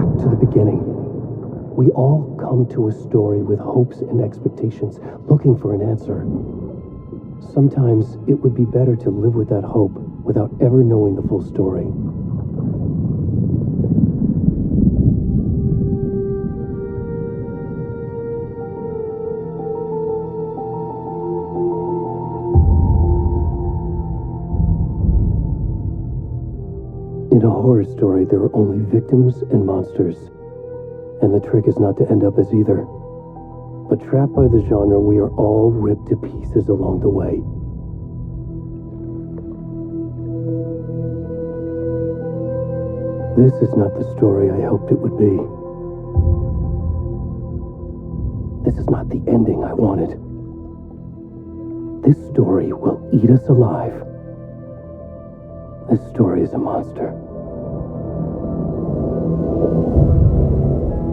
back to the beginning. We all come to a story with hopes and expectations, looking for an answer. Sometimes it would be better to live with that hope without ever knowing the full story. In a horror story, there are only victims and monsters. And the trick is not to end up as either. But trapped by the genre, we are all ripped to pieces along the way. This is not the story I hoped it would be. This is not the ending I wanted. This story will eat us alive. This story is a monster.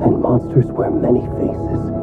And monsters wear many faces.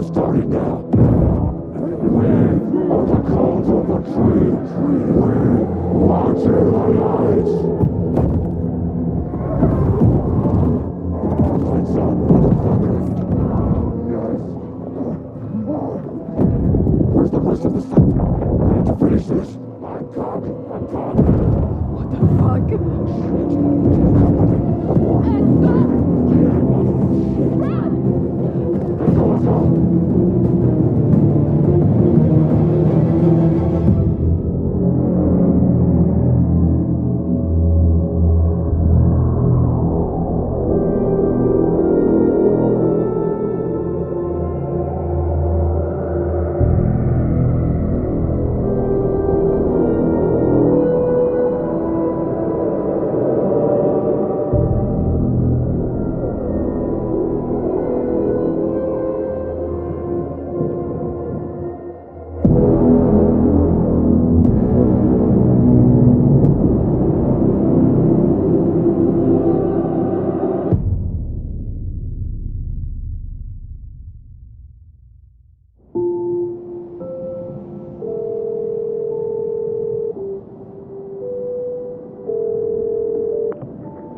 Starting now. All the cold Where's the rest of the stuff? I need to finish this. My God. What the fuck?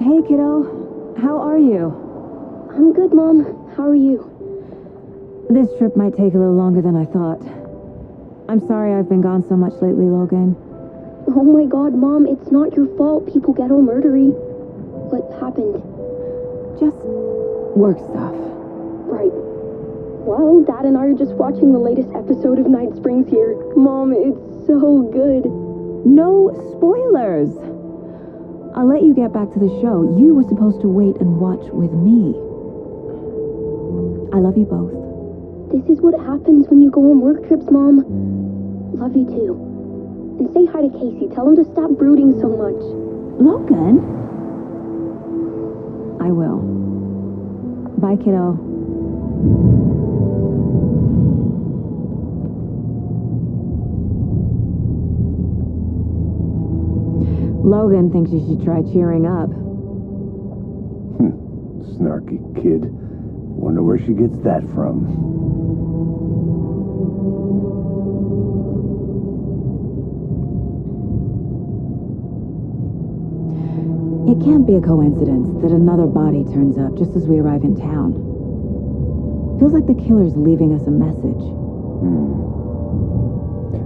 Hey, kiddo. How are you? I'm good, Mom. How are you? This trip might take a little longer than I thought. I'm sorry I've been gone so much lately, Logan. Oh my God, Mom, it's not your fault people get all murdery. What happened? Just work stuff. Right. Well, Dad and I are just watching the latest episode of Night Springs here. Mom, it's so good. No spoilers! I'll let you get back to the show. You were supposed to wait and watch with me. I love you both. This is what happens when you go on work trips, Mom. Love you too. And say hi to Casey. Tell him to stop brooding so much. Logan? I will. Bye, kiddo. Logan thinks you should try cheering up. Snarky kid. Wonder where she gets that from. It can't be a coincidence that another body turns up just as we arrive in town. Feels like the killer's leaving us a message.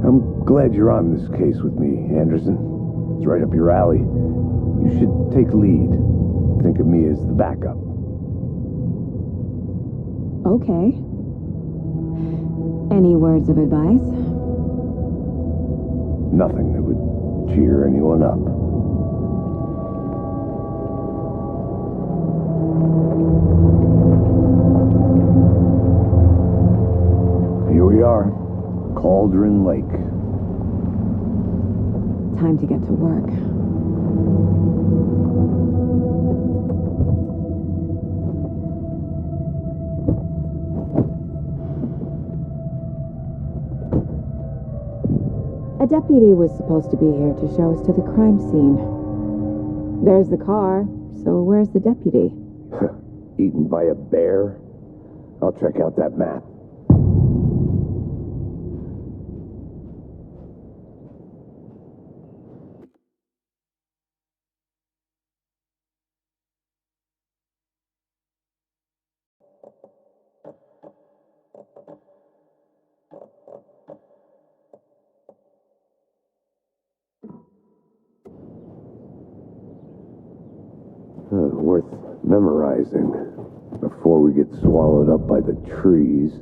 I'm glad you're on this case with me, Anderson. It's right up your alley. You should take lead. Think of me as the backup. Okay. Any words of advice? Nothing that would cheer anyone up. Here we are, Cauldron Lake. Time to get to work. A deputy was supposed to be here to show us to the crime scene. There's the car, so where's the deputy? Eaten by a bear? I'll check out that map. Worth memorizing before we get swallowed up by the trees.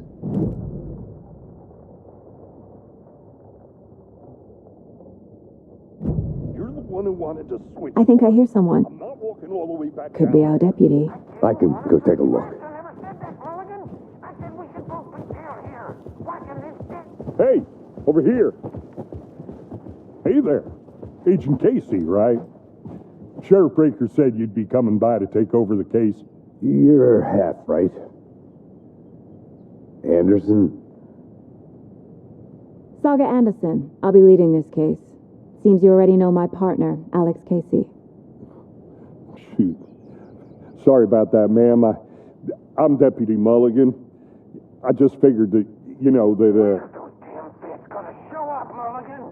You're the one who wanted to switch. I think I hear someone. I'm not walking all the way back Could be our deputy. I can go take a look. Hey, over here. Hey there. Agent Casey, right? Sheriff Breaker said you'd be coming by to take over the case. You're half right. Anderson? Saga Anderson. I'll be leading this case. Seems you already know my partner, Alex Casey. Shoot. Sorry about that, ma'am. I'm Deputy Mulligan. I just figured that, you know, that, Those damn fists gonna show up, Mulligan.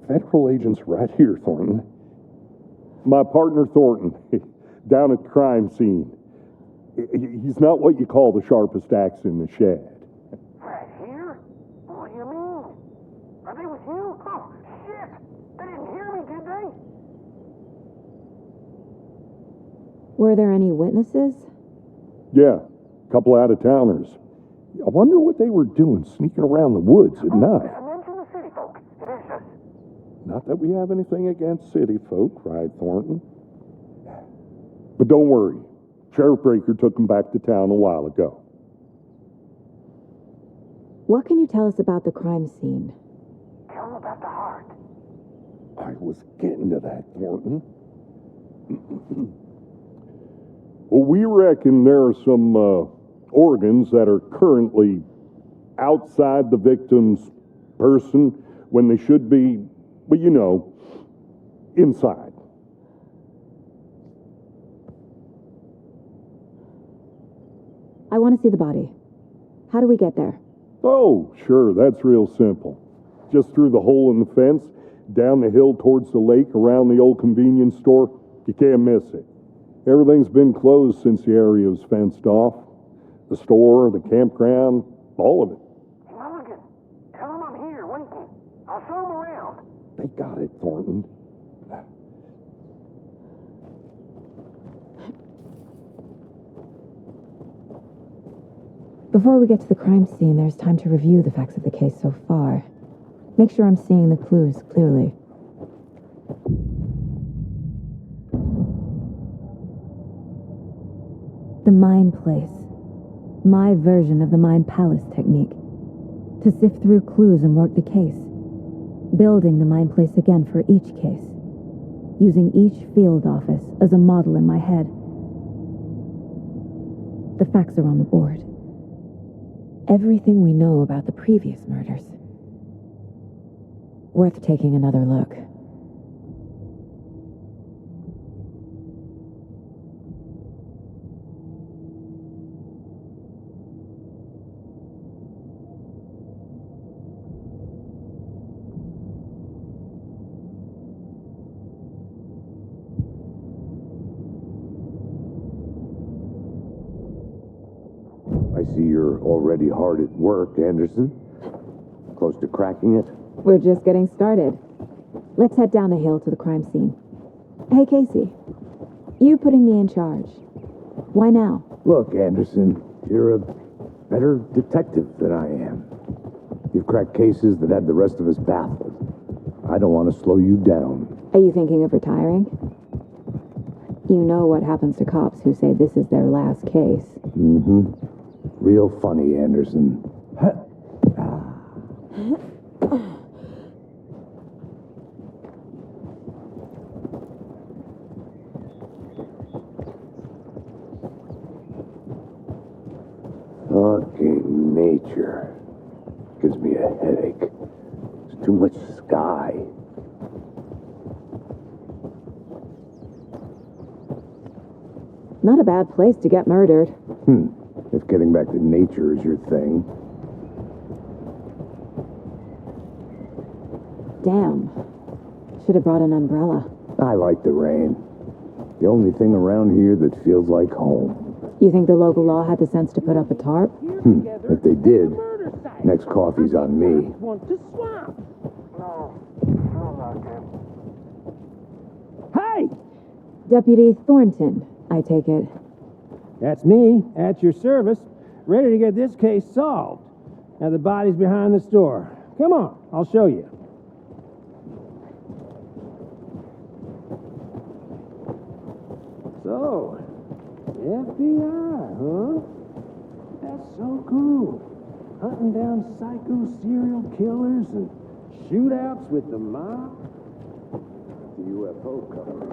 Federal agents right here, Thornton. My partner, Thornton, down at the crime scene. He's not what you call the sharpest axe in the shed. Right here? What do you mean? Are they with you? Oh, shit! They didn't hear me, did they? Were there any witnesses? Yeah, a couple out-of-towners. I wonder what they were doing sneaking around the woods at night. I mentioned the city folk. It is just... Not that we have anything against city folk, cried Thornton. But don't worry. Sheriff Breaker took them back to town a while ago. What can you tell us about the crime scene? Tell them about the heart. I was getting to that, Thornton. Well, we reckon there are some organs that are currently outside the victim's person when they should be, well, you know, inside. I want to see the body. How do we get there? Oh, sure, that's real simple. Just through the hole in the fence, down the hill towards the lake, around the old convenience store. You can't miss it. Everything's been closed since the area was fenced off. The store, the campground, all of it. Mulligan, tell them I'm here, waiting. I'll show them around. They got it, Thornton. Before we get to the crime scene, there's time to review the facts of the case so far. Make sure I'm seeing the clues clearly. The Mind Place. My version of the Mind Palace technique. To sift through clues and work the case. Building the Mind Place again for each case. Using each field office as a model in my head. The facts are on the board. Everything we know about the previous murders. Worth taking another look. I see you're already hard at work, Anderson. Close to cracking it? We're just getting started. Let's head down the hill to the crime scene. Hey, Casey. You putting me in charge. Why now? Look, Anderson, you're a better detective than I am. You've cracked cases that had the rest of us baffled. I don't want to slow you down. Are you thinking of retiring? You know what happens to cops who say this is their last case. Mm-hmm. Real funny, Anderson. Fucking nature. Gives me a headache. There's too much sky. Not a bad place to get murdered. If getting back to nature is your thing. Damn. Should have brought an umbrella. I like the rain. The only thing around here that feels like home. You think the local law had the sense to put up a tarp? If they did, next coffee's on me. Want to swap? No, still not good. Hey! Deputy Thornton, I take it. That's me, at your service, ready to get this case solved. Now the body's behind the store. Come on, I'll show you. So, FBI, huh? That's so cool. Hunting down psycho serial killers and shootouts with the mob. The UFO cover.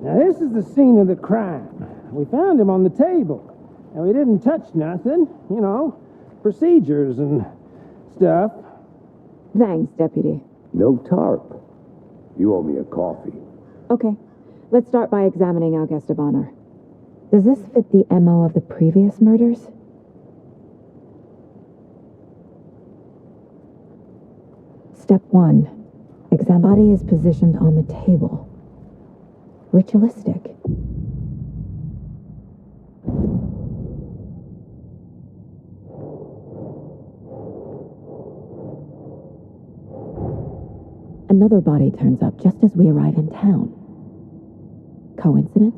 Now this is the scene of the crime. We found him on the table. And we didn't touch nothing, you know, procedures and stuff. Thanks, Deputy. No tarp. You owe me a coffee. Okay, let's start by examining our guest of honor. Does this fit the MO of the previous murders? Step 1. Body is positioned on the table. Ritualistic. Another body turns up just as we arrive in town. Coincidence?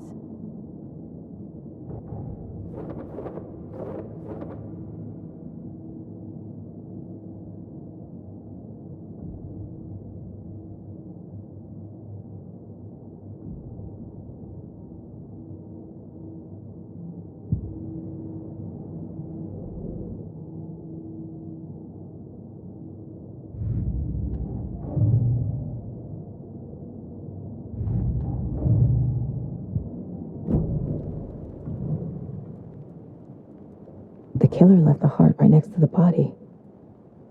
The killer left the heart right next to the body.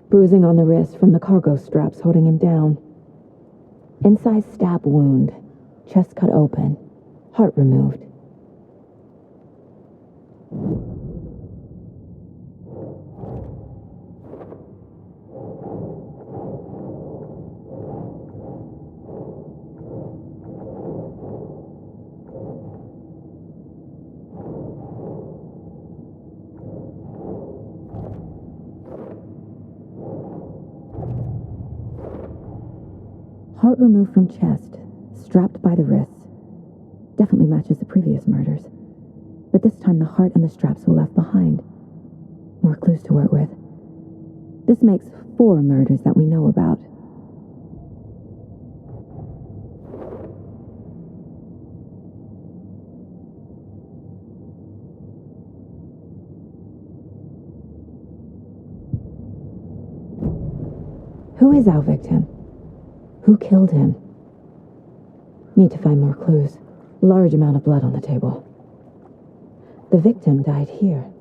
Bruising on the wrist from the cargo straps holding him down. Inside stab wound. Chest cut open. Heart removed. Heart removed from chest, strapped by the wrists. Definitely matches the previous murders. But this time the heart and the straps were left behind. More clues to work with. This makes 4 murders that we know about. Who is our victim? Who killed him? Need to find more clues. Large amount of blood on the table. The victim died here.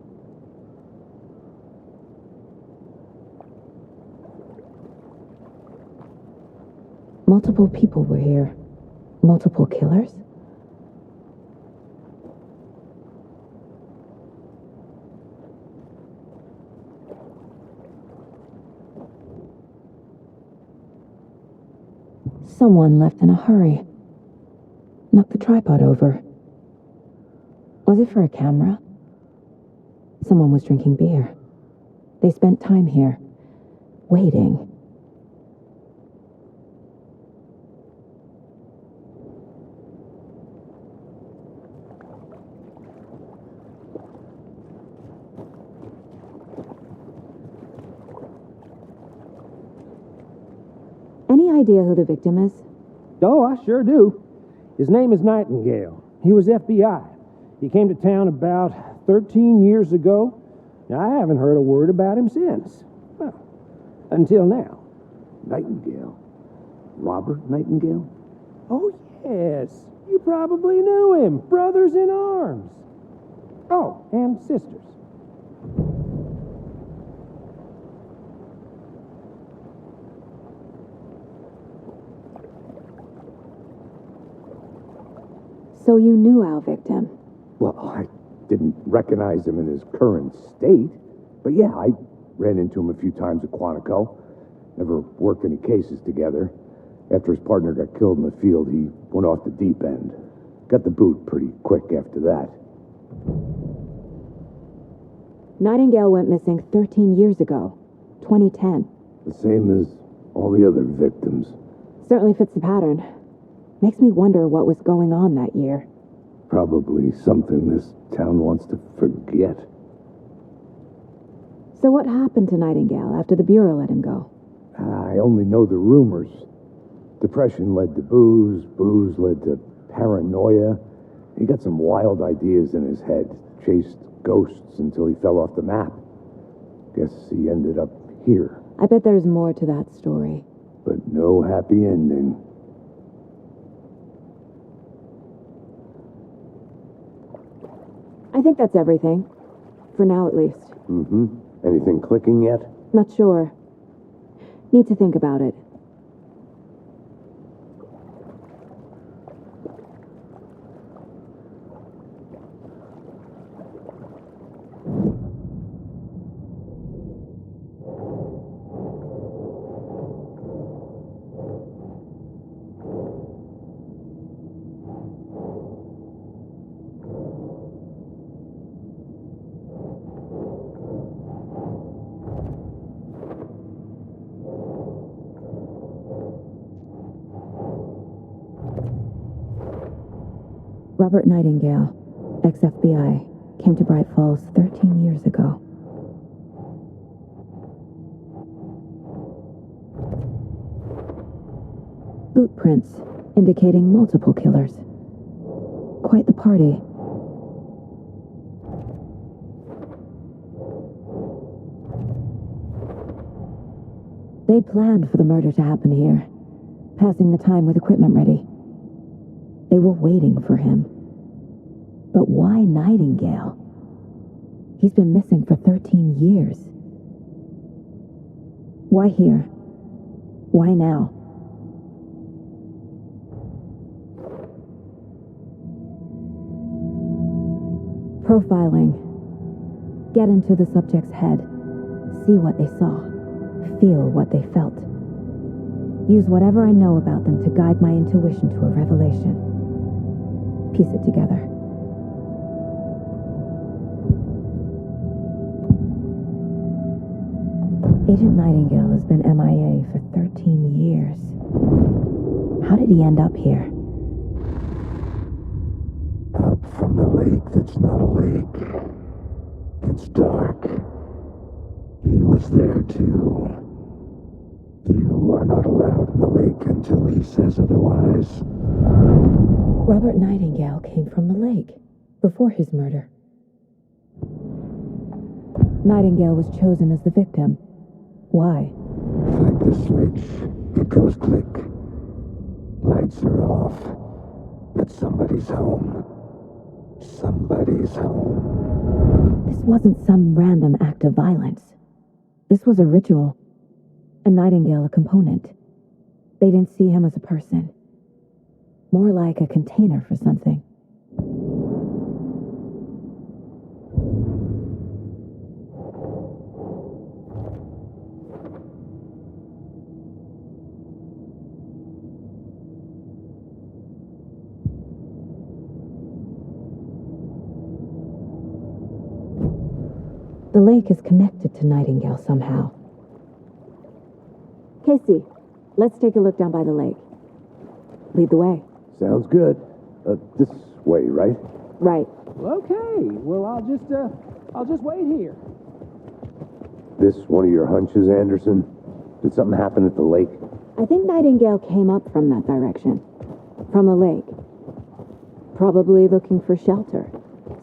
Multiple people were here. Multiple killers? Someone left in a hurry. Knocked the tripod over. Was it for a camera? Someone was drinking beer. They spent time here, waiting. Any idea who the victim is? Oh, I sure do. His name is Nightingale. He was FBI. He came to town about 13 years ago. Now, I haven't heard a word about him since. Well, until now. Nightingale? Robert Nightingale? Oh, yes. You probably knew him. Brothers in arms. Oh, and sisters. So you knew our victim? Well, I didn't recognize him in his current state. But yeah, I ran into him a few times at Quantico. Never worked any cases together. After his partner got killed in the field, he went off the deep end. Got the boot pretty quick after that. Nightingale went missing 13 years ago, 2010. The same as all the other victims. Certainly fits the pattern. Makes me wonder what was going on that year. Probably something this town wants to forget. So what happened to Nightingale after the Bureau let him go? I only know the rumors. Depression led to booze, booze led to paranoia. He got some wild ideas in his head, chased ghosts until he fell off the map. Guess he ended up here. I bet there's more to that story. But no happy ending. I think that's everything. For now, at least. Mm-hmm. Anything clicking yet? Not sure. Need to think about it. Robert Nightingale, ex-FBI, came to Bright Falls 13 years ago. Boot prints indicating multiple killers. Quite the party. They planned for the murder to happen here, passing the time with equipment ready. They were waiting for him. But why Nightingale? He's been missing for 13 years. Why here? Why now? Profiling. Get into the subject's head. See what they saw. Feel what they felt. Use whatever I know about them to guide my intuition to a revelation. Piece it together. Agent Nightingale has been MIA for 13 years. How did he end up here? Up from the lake that's not a lake. It's dark. He was there too. You are not allowed in the lake until he says otherwise. Robert Nightingale came from the lake, before his murder. Nightingale was chosen as the victim. Why? Flick the switch, it goes click. Lights are off, but somebody's home. Somebody's home. This wasn't some random act of violence. This was a ritual. A Nightingale a component. They didn't see him as a person. More like a container for something. The lake is connected to Nightingale somehow. Casey, let's take a look down by the lake. Lead the way. Sounds good. This way, right? Right. Okay, well, I'll just wait here. This one of your hunches, Anderson? Did something happen at the lake? I think Nightingale came up from that direction. From the lake. Probably looking for shelter.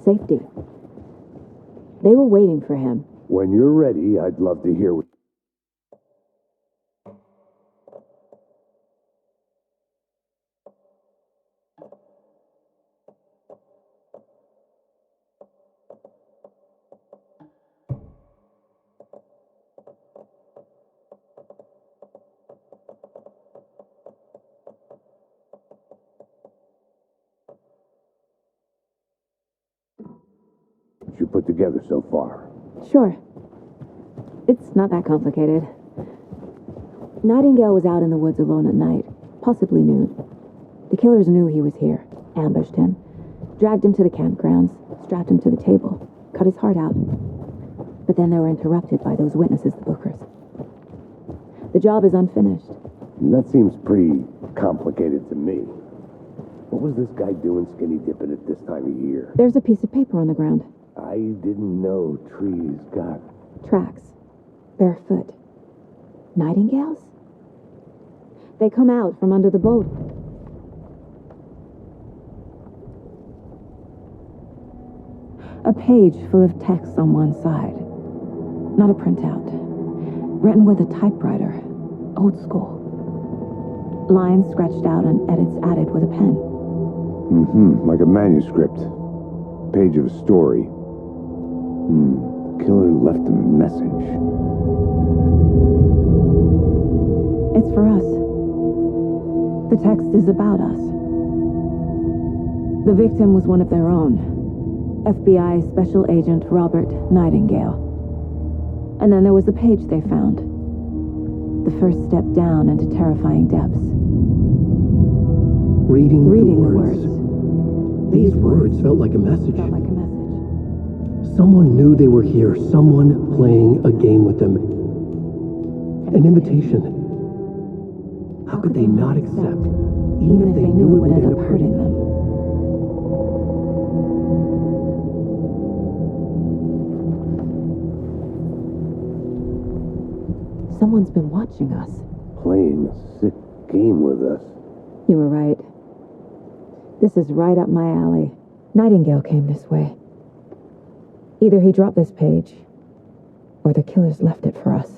Safety. They were waiting for him. When you're ready, I'd love to hear what... you put together so far. Sure. It's not that complicated. Nightingale was out in the woods alone at night, possibly nude. The killers knew he was here, ambushed him, dragged him to the campgrounds, strapped him to the table, cut his heart out. But then they were interrupted by those witnesses, the Bookers. The job is unfinished. That seems pretty complicated to me. What was this guy doing skinny dipping at this time of year? There's a piece of paper on the ground. I didn't know trees got... Tracks. Barefoot. Nightingales? They come out from under the boat. A page full of text on one side. Not a printout. Written with a typewriter. Old school. Lines scratched out and edits added with a pen. Mm-hmm, like a manuscript. Page of a story. The killer left a message. It's for us. The text is about us. The victim was one of their own. FBI Special Agent Robert Nightingale. And then there was the page they found. The first step down into terrifying depths. Reading Reading the the words. words. These words felt like a message. Felt like a message. Someone knew they were here. Someone playing a game with them. An invitation. How could they not accept, even if they knew it would end up hurting them? Someone's been watching us. Playing a sick game with us. You were right. This is right up my alley. Nightingale came this way. Either he dropped this page, or the killers left it for us.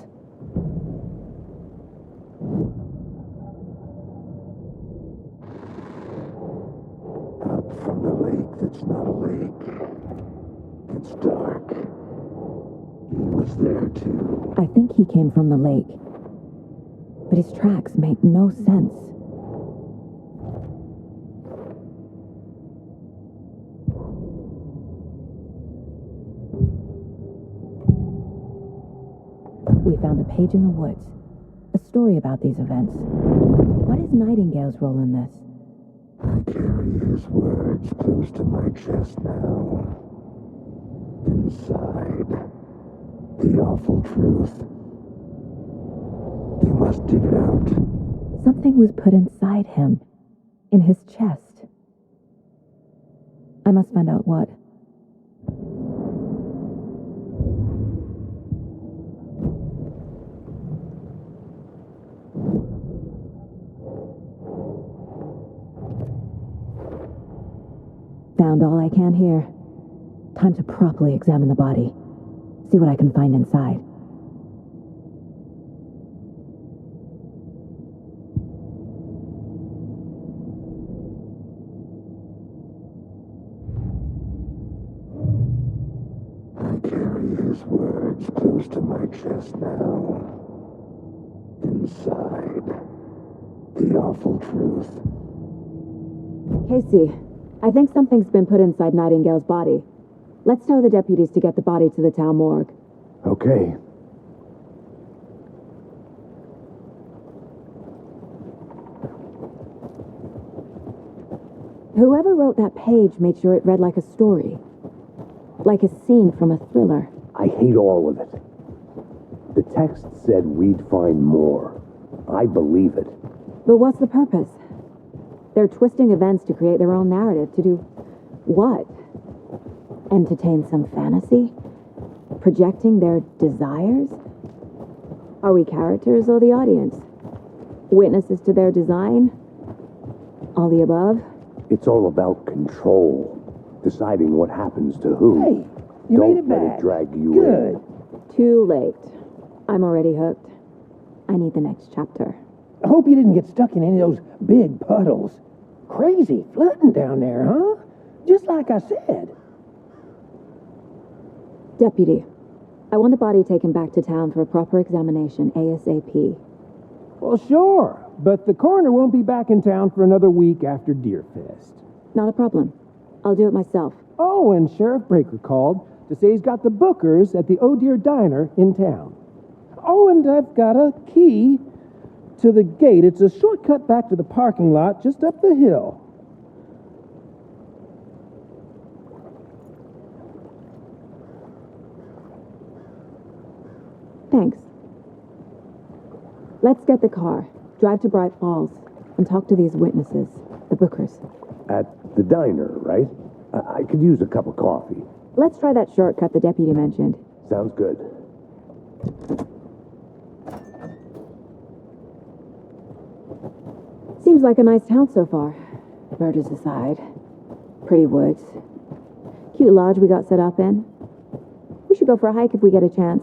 Up from the lake that's not a lake. It's dark. He was there too. I think he came from the lake. But his tracks make no sense. We found a page in the woods. A story about these events. What is Nightingale's role in this? I carry his words close to my chest now. Inside, the awful truth. You must dig it out. Something was put inside him. In his chest. I must find out what. Found all I can here. Time to properly examine the body. See what I can find inside. I carry his words close to my chest now. Inside, the awful truth. Casey, I think something's been put inside Nightingale's body. Let's tell the deputies to get the body to the town morgue. Okay. Whoever wrote that page made sure it read like a story. Like a scene from a thriller. I hate all of it. The text said we'd find more. I believe it. But what's the purpose? They're twisting events to create their own narrative. To do what? Entertain some fantasy? Projecting their desires? Are we characters or the audience? Witnesses to their design? All the above? It's all about control. Deciding what happens to who. Hey, you Don't made it let back. it drag you Good. Too late. I'm already hooked. I need the next chapter. I hope you didn't get stuck in any of those big puddles. Crazy flooding down there, huh? Just like I said. Deputy, I want the body taken back to town for a proper examination ASAP. Well, sure. But the coroner won't be back in town for another week after Deerfest. Not a problem. I'll do it myself. Oh, and Sheriff Breaker called to say he's got the bookers at the Oh Dear Diner in town. Oh, and I've got a key to the gate. It's a shortcut back to the parking lot just up the hill. Thanks. Let's get the car, drive to Bright Falls, and talk to these witnesses, the bookers. At the diner, right? I could use a cup of coffee. Let's try that shortcut the deputy mentioned. Sounds good. Seems like a nice town so far. Murders aside. Pretty woods. Cute lodge we got set up in. We should go for a hike if we get a chance.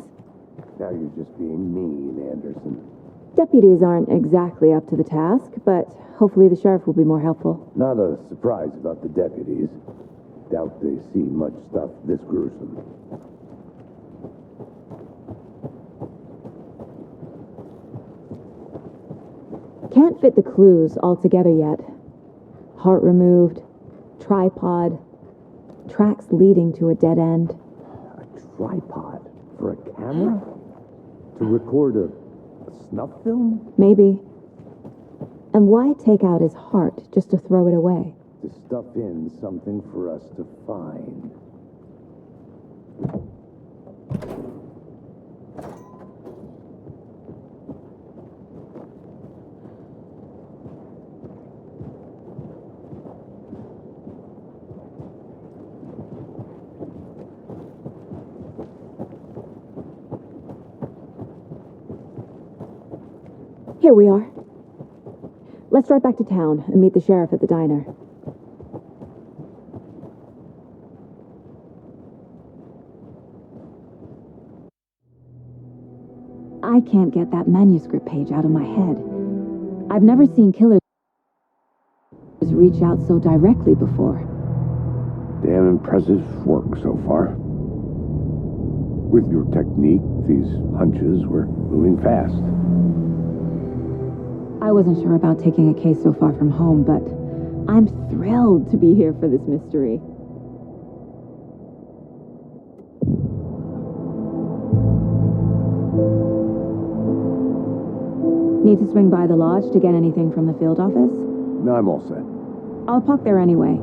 Now you're just being mean, Anderson. Deputies aren't exactly up to the task, but hopefully the sheriff will be more helpful. Not a surprise about the deputies. Doubt they see much stuff this gruesome. Can't fit the clues all together yet. Heart removed, tripod, tracks leading to a dead end. A tripod for a camera? To record a snuff film? Maybe. And why take out his heart just to throw it away? To stuff in something for us to find. Here we are. Let's drive back to town and meet the sheriff at the diner. I can't get that manuscript page out of my head. I've never seen killers reach out so directly before. Damn impressive work so far. With your technique, these hunches were moving fast. I wasn't sure about taking a case so far from home, but I'm thrilled to be here for this mystery. Need to swing by the lodge to get anything from the field office? No, I'm all set. I'll park there anyway.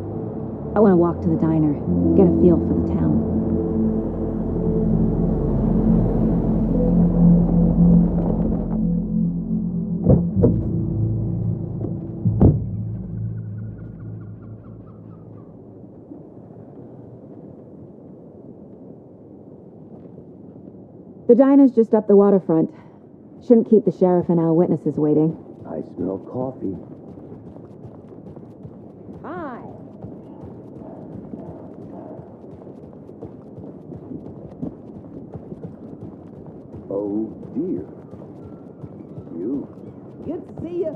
I want to walk to the diner, get a feel for the town. The diner's just up the waterfront. Shouldn't keep the sheriff and our witnesses waiting. I smell coffee. Hi. Oh, dear. You. Good to see you.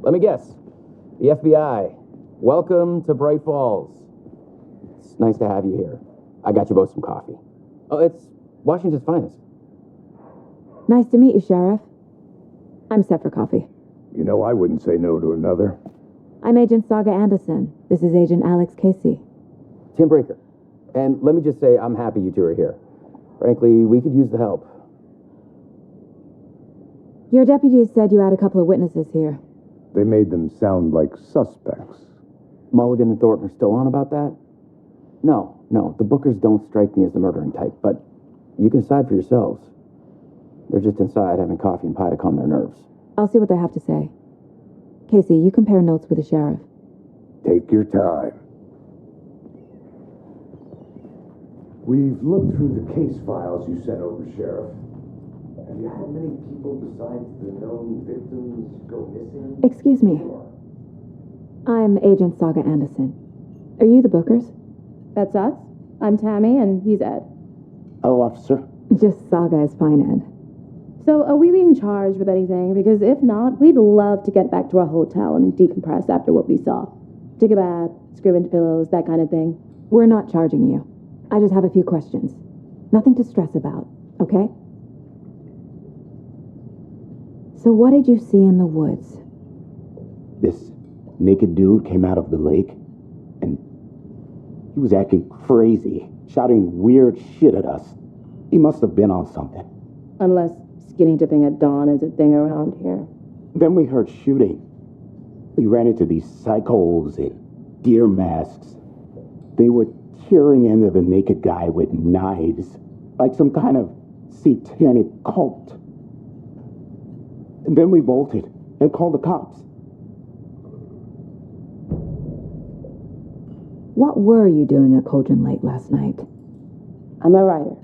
Let me guess. The FBI. Welcome to Bright Falls. It's nice to have you here. I got you both some coffee. Oh, it's Washington's finest. Nice to meet you, Sheriff. I'm set for coffee. You know, I wouldn't say no to another. I'm Agent Saga Anderson. This is Agent Alex Casey. Tim Breaker. And let me just say, I'm happy you two are here. Frankly, we could use the help. Your deputies said you had a couple of witnesses here. They made them sound like suspects. Mulligan and Thornton are still on about that? No, the Bookers don't strike me as the murdering type, but you can decide for yourselves. They're just inside having coffee and pie to calm their nerves. I'll see what they have to say. Casey, you compare notes with the sheriff. Take your time. We've looked through the case files you sent over, Sheriff. Have you had many people besides the known victims go missing? Excuse me. I'm Agent Saga Anderson. Are you the Bookers? That's us. I'm Tammy, and he's Ed. Hello, officer. Just Saga is fine, Ed. So, are we being charged with anything? Because if not, we'd love to get back to our hotel and decompress after what we saw. Take a bath, scream into pillows, that kind of thing. We're not charging you. I just have a few questions. Nothing to stress about, okay? So what did you see in the woods? This naked dude came out of the lake, and he was acting crazy, shouting weird shit at us. He must have been on something. Unless skinny dipping at dawn is a thing around here. Then we heard shooting. We ran into these psychos in deer masks. They were tearing into the naked guy with knives, like some kind of satanic cult. And then we bolted and called the cops. What were you doing at Cauldron Lake last night? I'm a writer.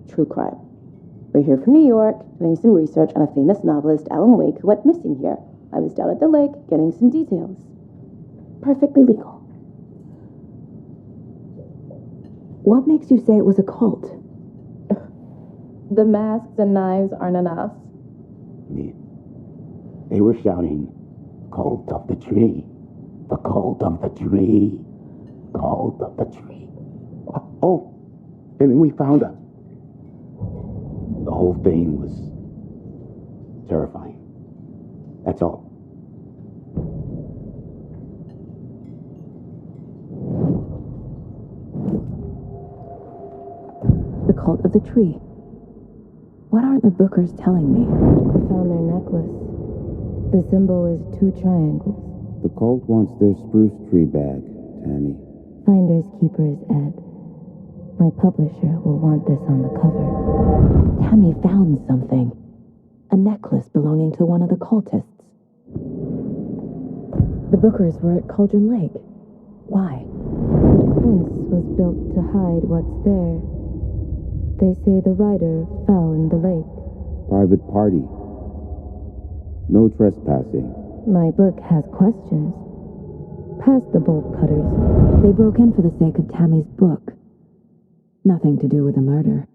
True crime. We're here from New York, doing some research on a famous novelist, Alan Wake, who went missing here. I was down at the lake, getting some details. Perfectly legal. What makes you say it was a cult? The masks and knives aren't enough. They were shouting, "Cult of the tree, the cult of the tree, cult of the tree." Oh, and then we found whole thing was terrifying. That's all. The cult of the tree. What are the bookers telling me? I found their necklace. The symbol is 2 triangles. The cult wants their spruce tree back, Tammy. Finders keepers, Ed. My publisher will want this on the cover. Tammy found something. A necklace belonging to one of the cultists. The bookers were at Cauldron Lake. Why? The fence was built to hide what's there. They say the rider fell in the lake. Private party. No trespassing. My book has questions. Past the bolt cutters. They broke in for the sake of Tammy's book. Nothing to do with a murder.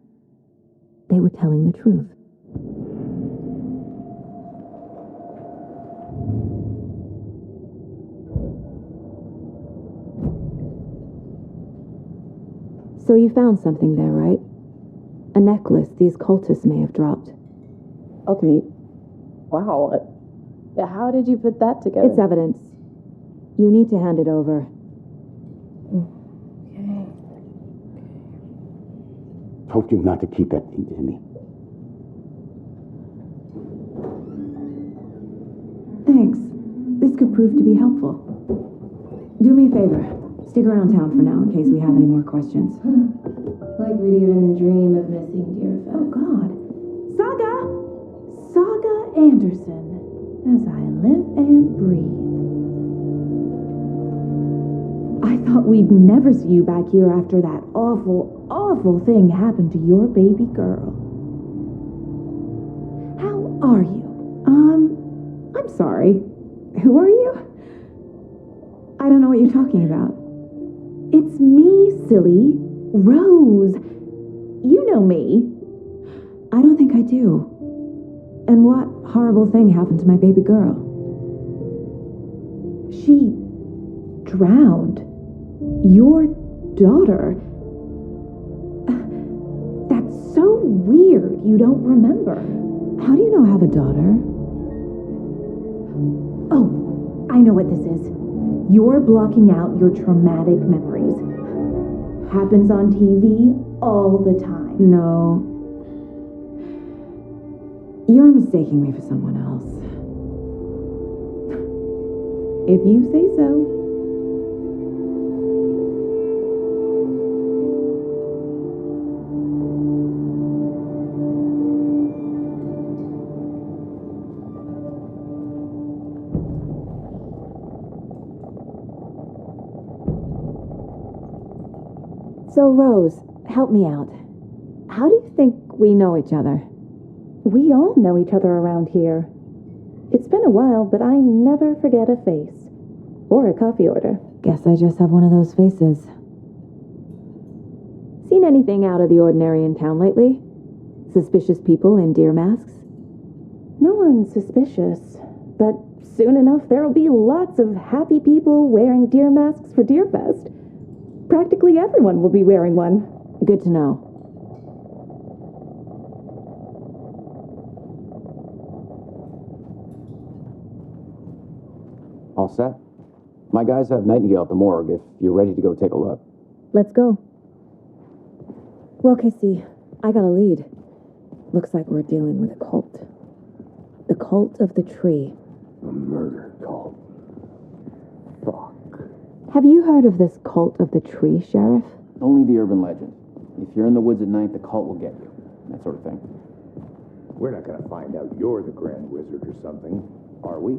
They were telling the truth. So you found something there, right? A necklace these cultists may have dropped. Okay. Wow. How did you put that together? It's evidence. You need to hand it over. Okay. Told you not to keep that thing, Tammy. Thanks. This could prove to be helpful. Do me a favor. Stick around town for now in case we have any more questions. Like we'd even dream of missing Deerfest. Oh, God. Saga Anderson. As I live and breathe. I thought we'd never see you back here after that awful, awful thing happened to your baby girl. How are you? I'm sorry. Who are you? I don't know what you're talking about. It's me, silly. Rose. You know me. I don't think I do. And what horrible thing happened to my baby girl? She drowned. Your daughter. That's so weird you don't remember. How do you know I have a daughter? Oh, I know what this is. You're blocking out your traumatic memories. Happens on TV all the time. No. You're mistaking me for someone else. If you say so. So, Rose, help me out. How do you think we know each other? We all know each other around here. It's been a while, but I never forget a face. Or a coffee order. Guess I just have one of those faces. Seen anything out of the ordinary in town lately? Suspicious people in deer masks? No one's suspicious. But soon enough, there'll be lots of happy people wearing deer masks for Deerfest. Practically everyone will be wearing one. Good to know. All set? My guys have Nightingale at the morgue if you're ready to go take a look. Let's go. Well, Casey, I got a lead. Looks like we're dealing with a cult. The cult of the tree. A murder cult. Fuck. Have you heard of this cult of the tree, Sheriff? Only the urban legend. If you're in the woods at night, the cult will get you. That sort of thing. We're not gonna find out you're the Grand Wizard or something, are we?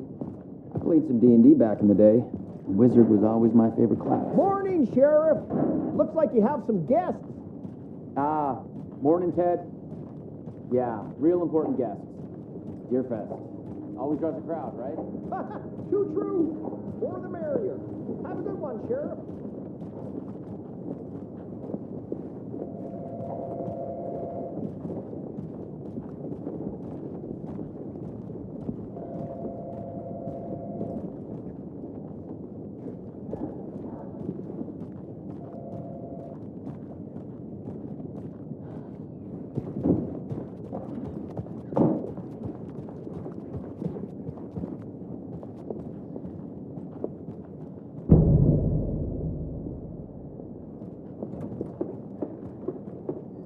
I played some D&D back in the day. Wizard was always my favorite class. Morning, Sheriff. Looks like you have some guests. Morning, Ted. Yeah, real important guests. Deerfest. Always draws a crowd, right? Too true. More the merrier. Have a good one, Sheriff.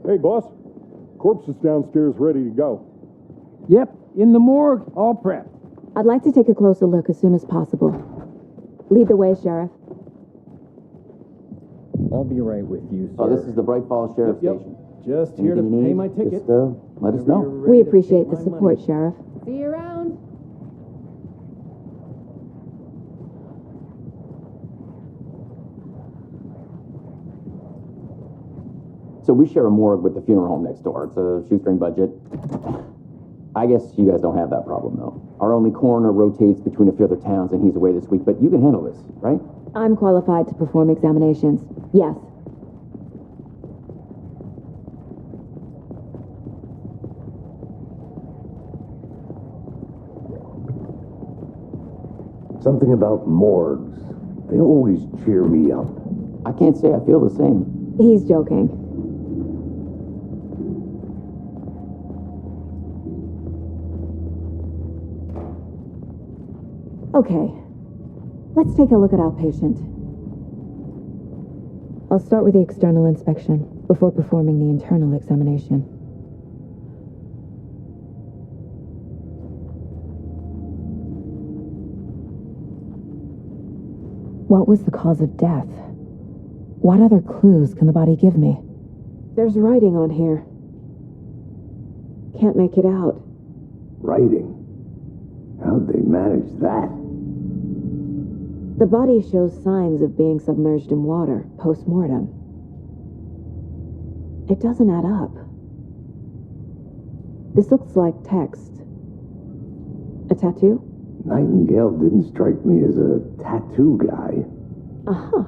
Hey, boss. Corpse is downstairs ready to go. Yep, in the morgue, all prepped. I'd like to take a closer look as soon as possible. Lead the way, Sheriff. I'll be right with you, sir. Oh, this is the Bright Falls Sheriff Yep. Station. Just here to Anything you pay need, my ticket. Just, let us know. We appreciate the support, Sheriff. See you around. So we share a morgue with the funeral home next door. It's a shoestring budget. I guess you guys don't have that problem, though. Our only coroner rotates between a few other towns, and he's away this week. But you can handle this, right? I'm qualified to perform examinations. Yes. Something about morgues. They always cheer me up. I can't say I feel the same. He's joking. Okay, let's take a look at our patient. I'll start with the external inspection before performing the internal examination. What was the cause of death? What other clues can the body give me? There's writing on here. Can't make it out. Writing? How'd they manage that? The body shows signs of being submerged in water post-mortem. It doesn't add up. This looks like text. A tattoo? Nightingale didn't strike me as a tattoo guy. Uh-huh.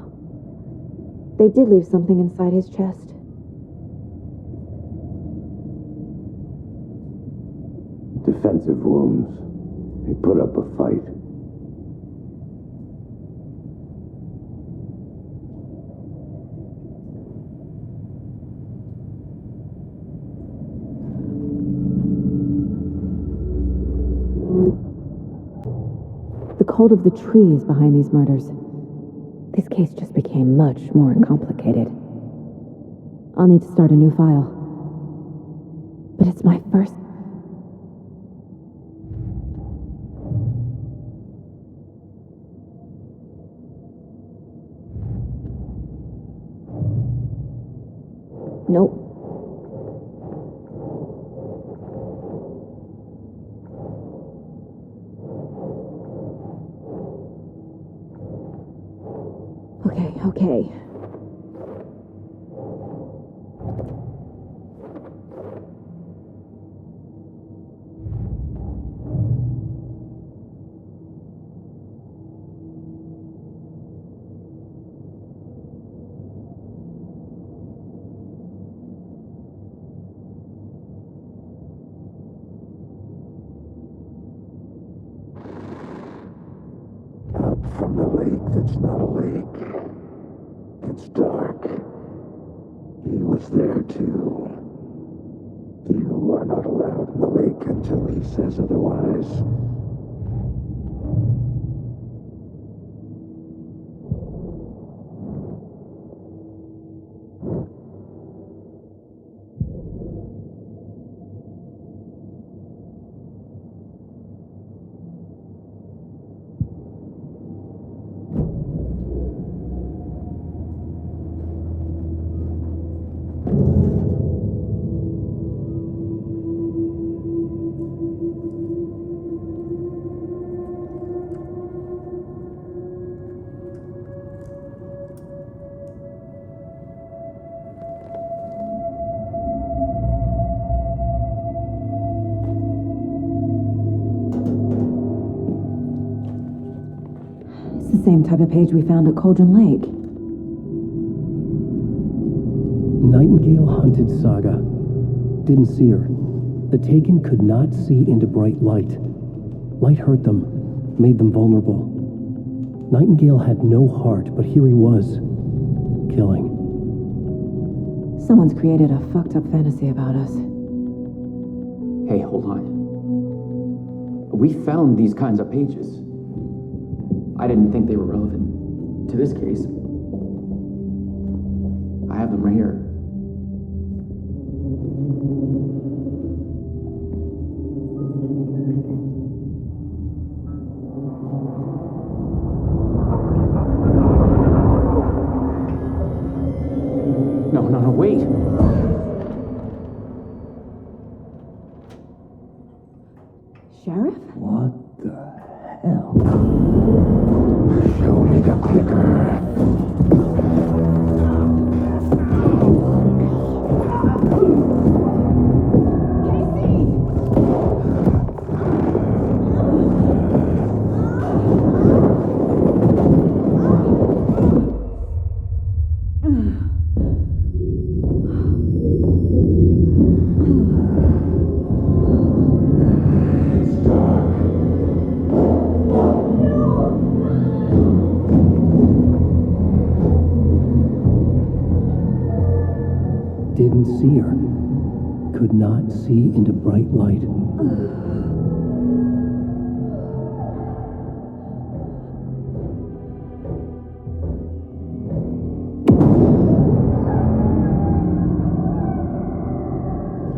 They did leave something inside his chest. Defensive wounds. He put up a fight. The cult of the trees behind these murders. This case just became much more complicated. I'll need to start a new file. But it's my first... Nope. Okay. Up from the lake that's not a lake. It's dark. He was there too. You are not allowed in the lake until he says otherwise. Same type of page we found at Cauldron Lake. Nightingale hunted Saga. Didn't see her. The Taken could not see into bright light. Light hurt them, made them vulnerable. Nightingale had no heart, but here he was, killing. Someone's created a fucked up fantasy about us. Hey, hold on. We found these kinds of pages. I didn't think they were relevant to this case. I have them right here. No, wait. Sheriff? What the hell? Show me the clicker. Didn't see her. Could not see into bright light.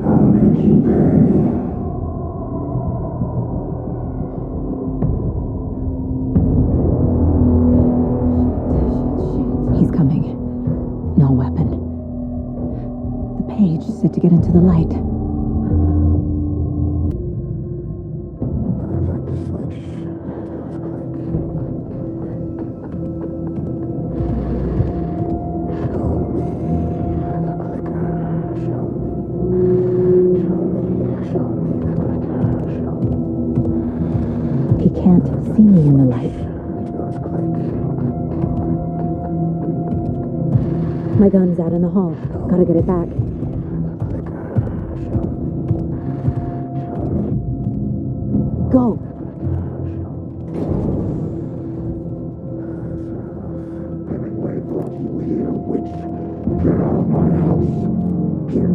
I'll make you pay. He's coming. No weapon. The page said to get into the light. I'd like to switch. He can't see me in the light. My gun's out in the hall. Gotta get it back. Go. Hemingway brought you here, witch. Get out of my house. Get